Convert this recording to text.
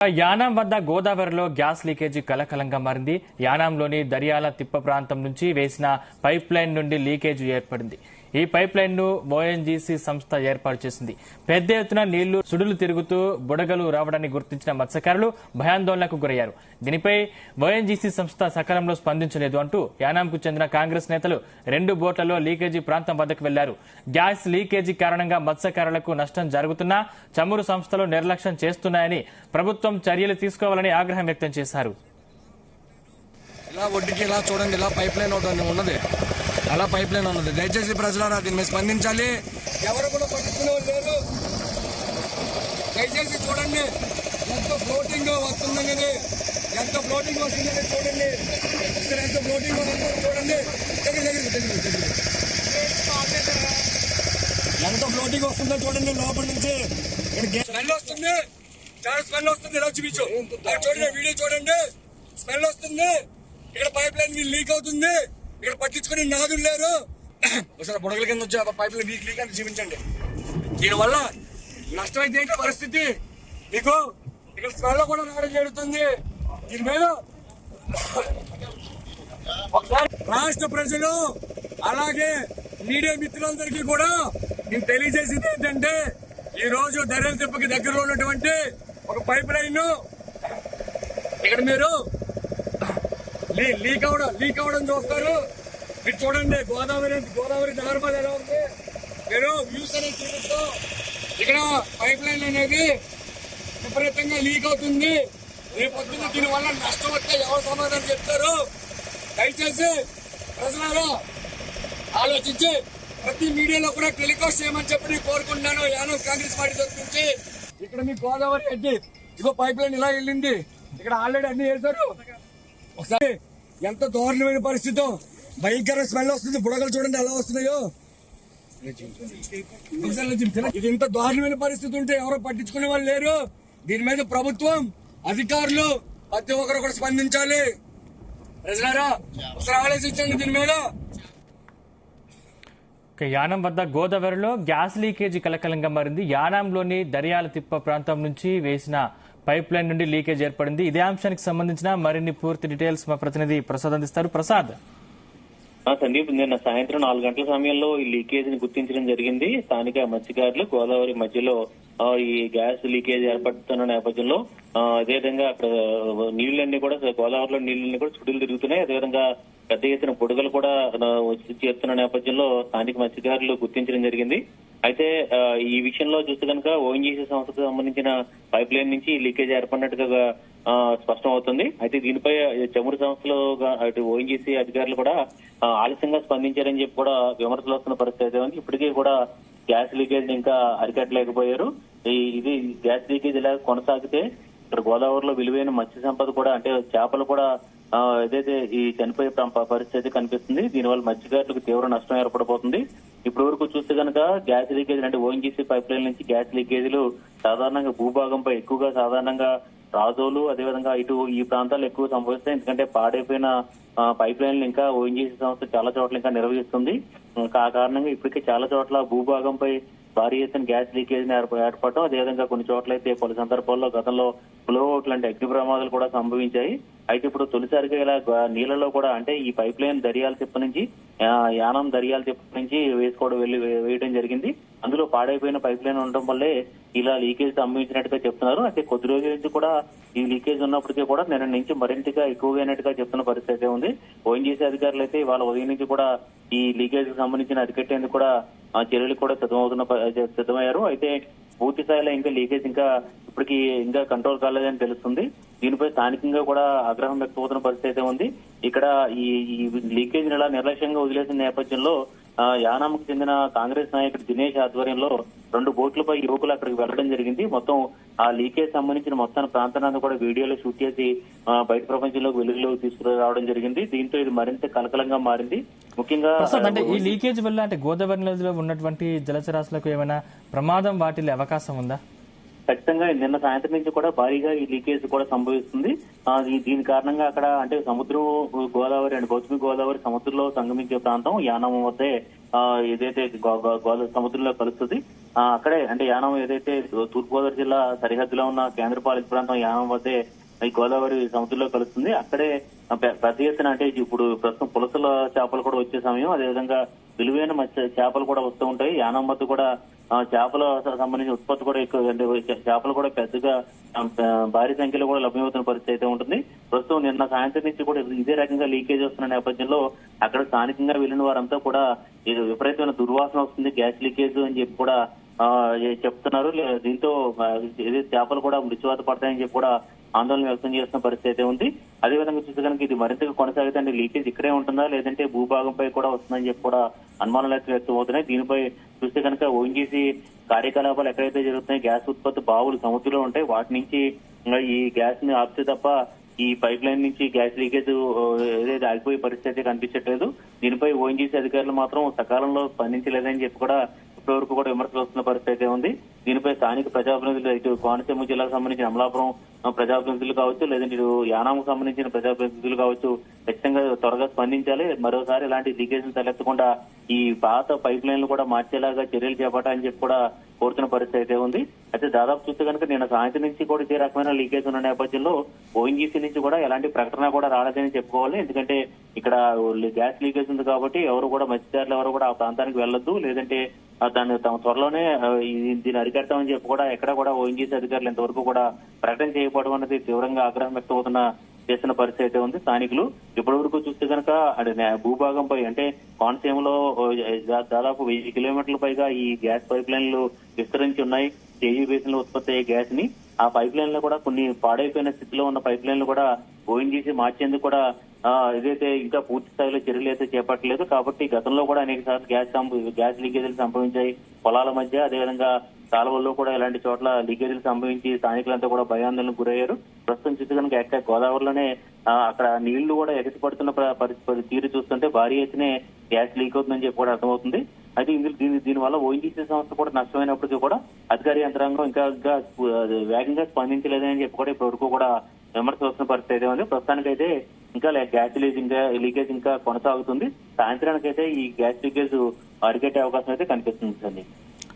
యానాం వద్ద గోదావరిలో gas leakage కలకలంగా మారింది. యానాంలోని దర్యాల తిప్ప ప్రాంతం నుంచి వేసిన పైప్ లైన్ నుండి లీకేజీ ఏర్పడింది. ఈ పైప్ లైన్ ను ఓఎన్జీసీ సంస్థ ఏర్పాటు చేసింది. పెద్ద ఎత్తున నీళ్లు సుడులు తిరుగుతూ బుడగలు రావడాన్ని గుర్తించిన మత్స్యకారులు భయాందోళనకు గురయ్యారు. దీనిపై ఓఎన్జీసీ సంస్థ సకాలంలో స్పందించలేదు అంటూ యానాంకు చెందిన కాంగ్రెస్ నేతలు 2 బోట్లలో లీకేజీ ప్రాంతం వద్దకు వెళ్లారు. గ్యాస్ లీకేజీ కారణంగా మత్స్యకారులకు నష్టం జరుగుతున్నా చమురు సంస్థలు నిర్లక్ష్యం చేస్తున్నాయని ప్రభుత్వం చర్యలు తీసుకోవాలని ఆగ్రహం వ్యక్తం చేశారు. ఇలా ఒడ్డుకి ఇలా చూడండి, ఇలా పైప్ లైన్ ఒకటి ఉన్నది, అలా పైప్ లైన్ ఉన్నది. దయచేసి ప్రజలారా దీని మీద స్పందించాలి. ఎవరు కూడా పట్టుకునే లేరు. దయచేసి చూడండి ఎంత ఫ్లోటింగ్ వస్తుందనేది, ఎంత ఫ్లోటింగ్ వస్తుందని చూడండి. ఇక్కడ ఎంత ఫ్లోటింగ్ వస్తుందో చూడండి. ఎంత ఫ్లోటింగ్ వస్తుందో చూడండి. లోపల నుంచి స్మెల్ వస్తుంది, చాలా స్మెల్ వస్తుంది. ఇలా చూపించు, చూడండి, వీడియో చూడండి. స్మెల్ వస్తుంది. ఇక్కడ పైప్ లైన్ లీక్ అవుతుంది. ఇక్కడ పట్టించుకుని నాదులు లేరు. ఒకసారి బుడగల కింద వచ్చి పైప్ లైన్ లీక్ అని చూపించండి. దీనివల్ల నష్టం అయితే ఏంటి పరిస్థితి? మీకు ఇక్కడ స్మెల్ కూడా రావడం జరుగుతుంది. దీని మీద ఒకసారి రాష్ట్ర ప్రజలు అలాగే మీడియా మిత్రులందరికీ కూడా నేను తెలియజేసేది ఏంటంటే, ఈ రోజు దర్యాల తిప్పకి దగ్గరలో ఉన్నటువంటి ఒక పైప్ లైన్ ఇక్కడ మీరు లీక్ అవడం చూస్తారు. మీరు చూడండి గోదావరి నగరపాల ఎలా ఉంది. మీరు వ్యూస్ అనేది చూపిస్తూ ఇక్కడ పైప్ లైన్ అనేది విపరీతంగా లీక్ అవుతుంది. రేపొద్దున దీనివల్ల నష్టం వస్తే ఎవరు సమాధానం చెప్తారు? దయచేసి ప్రజలారా ఆలోచించి ప్రతి మీడియాలో కూడా టెలికాస్ట్ చేయమని చెప్పి నేను కోరుకుంటున్నాను. యానం కాంగ్రెస్ పార్టీ తరఫు నుంచి ఇక్కడ మీ గోదావరి అడ్డి ఇగో పైప్ లైన్ ఇలా వెళ్ళింది. ఇక్కడ ఆల్రెడీ అన్ని వేశారు. ఒకసారి ఎంత దారుణమైన పరిస్థితి, భయంకర స్మెల్ వస్తుంది. బుడగలు చూడండి ఎలా వస్తున్నాయో. ఇది ఇంత దారుణమైన పరిస్థితి ఉంటే ఎవరో పట్టించుకునే వాళ్ళు లేరు. దీని మీద ప్రభుత్వం అధికారులు ప్రతి ఒక్కరు కూడా స్పందించాలి. ప్రజలారా ఒకసారి ఆలోచించండి దీని మీద. యానాం వద్ద గోదావరిలో గ్యాస్ లీకేజీ కలకలంగా మారింది. యానాంలోని దర్యాల తిప్ప ప్రాంతం నుంచి వేసిన పైప్ లైన్ నుండి లీకేజ్ ఏర్పడింది. ఇదే అంశానికి సంబంధించిన మరిన్ని పూర్తి డీటెయిల్స్ మా ప్రతినిధి ప్రసాద్ అందిస్తారు. ప్రసాద్. సందీప్, నిన్న సాయంత్రం 4 గంటల సమయంలో ఈ లీకేజ్ ని గుర్తించడం జరిగింది. స్థానిక మత్స్యకారులు గోదావరి మధ్యలో ఈ గ్యాస్ లీకేజ్ ఏర్పడుతున్న నేపథ్యంలో అదేవిధంగా అక్కడ నీళ్లన్నీ కూడా గోదావరిలో నీళ్లన్నీ కూడా చుడులు తిరుగుతున్నాయి. అదేవిధంగా పెద్ద ఎత్తున పొడుగలు కూడా వచ్చి చేరుతున్న నేపథ్యంలో స్థానిక మత్స్యకారులు గుర్తించడం జరిగింది. అయితే ఈ విషయంలో చూస్తే కనుక ఓఎన్జీసీ సంస్థకు సంబంధించిన పైప్ లైన్ నుంచి లీకేజ్ ఏర్పడినట్టుగా స్పష్టం అవుతుంది. అయితే దీనిపై చమురు సంస్థలు అటు ఓఎన్జీసీ అధికారులు కూడా ఆలస్యంగా స్పందించారని చెప్పి కూడా విమర్శలు వస్తున్న పరిస్థితి అయితే ఉంది. ఇప్పటికీ కూడా గ్యాస్ లీకేజ్ ఇంకా అరికట్టలేకపోయారు. ఇది గ్యాస్ లీకేజ్ ఇలా కొనసాగితే ఇక్కడ గోదావరిలో విలువైన మత్స్య సంపద కూడా, అంటే చేపలు కూడా ఏదైతే ఈ చనిపోయే పరిస్థితి కనిపిస్తుంది. దీనివల్ల మత్స్యకారులకు తీవ్ర నష్టం ఏర్పడబోతుంది. ఇప్పటి వరకు చూస్తే కనుక గ్యాస్ లీకేజ్ అంటే ఓఎన్జీసీ పైప్ లైన్ నుంచి గ్యాస్ లీకేజీలు సాధారణంగా భూభాగంపై ఎక్కువగా సాధారణంగా రాజోలు అదేవిధంగా ఇటు ఈ ప్రాంతాలు ఎక్కువ సంభవిస్తాయి. ఎందుకంటే పాడైపోయిన పైప్ లైన్లు ఇంకా ఓఎన్జీసీ సంస్థ చాలా చోట్ల ఇంకా నిర్వహిస్తుంది. ఆ కారణంగా ఇప్పటికే చాలా చోట్ల భూభాగంపై భారీ ఎత్తున గ్యాస్ లీకేజ్ ఏర్పడటం, అదేవిధంగా కొన్ని చోట్ల అయితే పలు సందర్భాల్లో గతంలో బ్లోఅవుట్ లాంటి అగ్ని ప్రమాదాలు కూడా సంభవించాయి. అయితే ఇప్పుడు తొలిసారిగా ఇలా నీళ్లలో కూడా, అంటే ఈ పైప్ లైన్ దర్యాల తిప్ప నుంచి యానం దర్యాల తిప్ప నుంచి వేయడం జరిగింది. అందులో పాడైపోయిన పైప్ లైన్ ఉండడం వల్లే ఇలా లీకేజ్ సంభవించినట్టుగా చెప్తున్నారు. అయితే కొద్ది రోజుల నుంచి కూడా ఈ లీకేజ్ ఉన్నప్పటికీ కూడా నిన్న నుంచి మరింతగా ఎక్కువగా చెప్తున్న పరిస్థితి ఉంది. ఓఎన్జీసీ అధికారులు అయితే ఇవాళ ఉదయం నుంచి కూడా ఈ లీకేజ్ కి సంబంధించిన అరికట్టేందుకు కూడా చర్యలు కూడా సిద్ధమయ్యారు. అయితే పూర్తి స్థాయిలో ఇంకా లీకేజ్ ఇప్పటికీ ఇంకా కంట్రోల్ కాలేదని తెలుస్తుంది. దీనిపై స్థానికంగా కూడా ఆగ్రహం వ్యక్తమవుతున్న పరిస్థితి ఉంది. ఇక్కడ ఈ లీకేజ్ ఇలా నిర్లక్ష్యంగా వదిలేసిన నేపథ్యంలో యానాంకు చెందిన కాంగ్రెస్ నాయకుడు దినేష్ ఆధ్వర్యంలో 2 బోట్లపై యువకులు అక్కడికి వెళ్లడం జరిగింది. మొత్తం ఆ లీకేజ్ సంబంధించిన మొత్తం ప్రాంతాన్ని కూడా వీడియోలో షూట్ చేసి బయట ప్రపంచంలోకి వెలుగులోకి తీసుకురావడం జరిగింది. దీంతో ఇది మరింత కలకలంగా మారింది. ముఖ్యంగా అంటే ఈ లీకేజ్ వల్ల అంటే గోదావరి నదిలో ఉన్నటువంటి జలచరాశులకు ఏమైనా ప్రమాదం వాటిల్లే అవకాశం ఉందా? ఖచ్చితంగా నిన్న సాయంత్రం నుంచి కూడా భారీగా ఈ లీకేజ్ కూడా సంభవిస్తుంది. దీని కారణంగా అక్కడ అంటే సముద్రం గోదావరి అండ్ పశ్చిమ గోదావరి సముద్రంలో సంగమించే ప్రాంతం యానం వద్దే ఏదైతే సముద్రంలో కలుస్తుంది. అక్కడే అంటే యానం ఏదైతే తూర్పుగోదావరి జిల్లా సరిహద్దులో ఉన్న కేంద్రపాలిత ప్రాంతం యానం వద్దే ఈ గోదావరి సముద్రంలో కలుస్తుంది. అక్కడే పెద్ద ఎత్తున అంటే ఇప్పుడు ప్రస్తుతం పులసల చేపలు కూడా వచ్చే సమయం, అదేవిధంగా విలువైన మత్స్య చేపలు కూడా వస్తూ ఉంటాయి. యానం వద్ద కూడా చేపల సంబంధించిన ఉత్పత్తి కూడా ఎక్కువ, అంటే చేపలు కూడా పెద్దగా భారీ సంఖ్యలో కూడా లభ్యమవుతున్న పరిస్థితి అయితే ఉంటుంది. ప్రస్తుతం నిన్న సాయంత్రం నుంచి కూడా ఇదే రకంగా లీకేజ్ వస్తున్న నేపథ్యంలో అక్కడ స్థానికంగా వెళ్లిన వారంతా కూడా ఇది విపరీతమైన దుర్వాసన వస్తుంది, గ్యాస్ లీకేజ్ అని చెప్పి కూడా చెప్తున్నారు. దీంతో ఏదైతే చేపలు కూడా మృత్యువాత పడతాయని చెప్పి కూడా ఆందోళన వ్యక్తం చేస్తున్న పరిస్థితి అయితే ఉంది. అదేవిధంగా చూస్తే కనుక ఇది మరింతగా కొనసాగితే అంటే లీకేజ్ ఇక్కడే ఉంటుందా లేదంటే భూభాగంపై కూడా వస్తుందని చెప్పి కూడా అనుమానాలు అయితే వ్యక్తం అవుతున్నాయి. దీనిపై చూస్తే కనుక ఓఎన్జీసీ కార్యకలాపాలు ఎక్కడైతే జరుగుతున్నాయి, గ్యాస్ ఉత్పత్తి బావులు సముద్రంలో ఉంటాయి, వాటి నుంచి ఈ గ్యాస్ ని ఆపితే తప్ప ఈ పైప్ లైన్ నుంచి గ్యాస్ లీకేజ్ ఏదైతే ఆగిపోయే పరిస్థితి కనిపించట్లేదు. దీనిపై ఓఎన్జీసీ అధికారులు మాత్రం సకాలంలో స్పందించలేదని చెప్పి కూడా ఇప్పటి వరకు కూడా విమర్శలు వస్తున్న పరిస్థితి అయితే ఉంది. దీనిపై స్థానిక ప్రజాప్రతినిధులు ఇటు కోనసీమ జిల్లాకు సంబంధించిన అమలాపురం ప్రజాప్రతినిధులు కావచ్చు, లేదంటే ఇటు యానాంకు సంబంధించిన ప్రజాప్రతినిధులు కావచ్చు, ఖచ్చితంగా త్వరగా స్పందించాలి. మరోసారి ఇలాంటి లీకేజీలు తలెత్తకుండా ఈ పాత పైప్ లైన్లు కూడా మార్చేలాగా చర్యలు చేపట్టాలని చెప్పి కూడా కోరుతున్న పరిస్థితి అయితే ఉంది. అయితే దాదాపు చూస్తే కనుక నిన్న సాయంత్రం నుంచి కూడా ఇదే రకమైన లీకేజ్ ఉన్న నేపథ్యంలో ఓఎన్జీసీ నుంచి కూడా ఎలాంటి ప్రకటన కూడా రాలేదని చెప్పుకోవాలి. ఎందుకంటే ఇక్కడ గ్యాస్ లీకేజ్ ఉంది కాబట్టి ఎవరు కూడా మత్స్యకారులు ఎవరు కూడా ఆ ప్రాంతానికి వెళ్లొద్దు, లేదంటే దాన్ని తమ త్వరలోనే దీన్ని అరికడతామని చెప్పి కూడా ఎక్కడ కూడా ఓఎన్జీసీ అధికారులు ఇంతవరకు కూడా ప్రకటన చేయకపోవడం అనేది తీవ్రంగా ఆగ్రహం వ్యక్తం చేస్తున్న పరిస్థితి అయితే ఉంది. స్థానికులు ఇప్పటి వరకు చూస్తే కనుక భూభాగంపై అంటే కోనసీమలో దాదాపు 1000 కిలోమీటర్ల పైగా ఈ గ్యాస్ పైప్ లైన్లు విస్తరించి ఉన్నాయి. కేజీ బేసిన్ లో ఉత్పత్తి అయ్యే గ్యాస్ ని ఆ పైప్ లైన్ లో కూడా కొన్ని పాడైపోయిన స్థితిలో ఉన్న పైప్ లైన్లు కూడా ఓఎన్జీసీ మార్చేందుకు కూడా ఏదైతే ఇంకా పూర్తి స్థాయిలో చర్యలు అయితే చేపట్టలేదు. కాబట్టి గతంలో కూడా అనేక సార్లు గ్యాస్ లీకేజీలు సంభవించాయి పొలాల మధ్య, అదేవిధంగా కాలువల్లో కూడా ఇలాంటి చోట్ల లీకేజీలు సంభవించి స్థానికులంతా కూడా భయాందోళనకు గురయ్యారు. ప్రస్తుతం చూస్తే కనుక గోదావరిలోనే అక్కడ నీళ్లు కూడా ఎగసిపడుతున్న పరిస్థితి తీరు చూస్తుంటే భారీ ఎత్తునే గ్యాస్ లీక్ అవుతుందని చెప్పి కూడా అర్థమవుతుంది. అయితే దీనివల్ల ఓఎన్జీసీ సంస్థ కూడా నష్టమైనప్పటికీ కూడా అధికార యంత్రాంగం ఇంకా వేగంగా స్పందించలేదని చెప్పి కూడా ఇప్పటి వరకు కూడా విమర్శ వస్తున్న పరిస్థితి అయితే ఉంది. ప్రస్తుతానికైతే ఇంకా గ్యాస్ లీకేజ్ ఇంకా కొనసాగుతుంది. సాయంత్రానికైతే ఈ గ్యాస్ లీకేజ్ అరికట్టే అవకాశం అయితే కనిపిస్తుంది.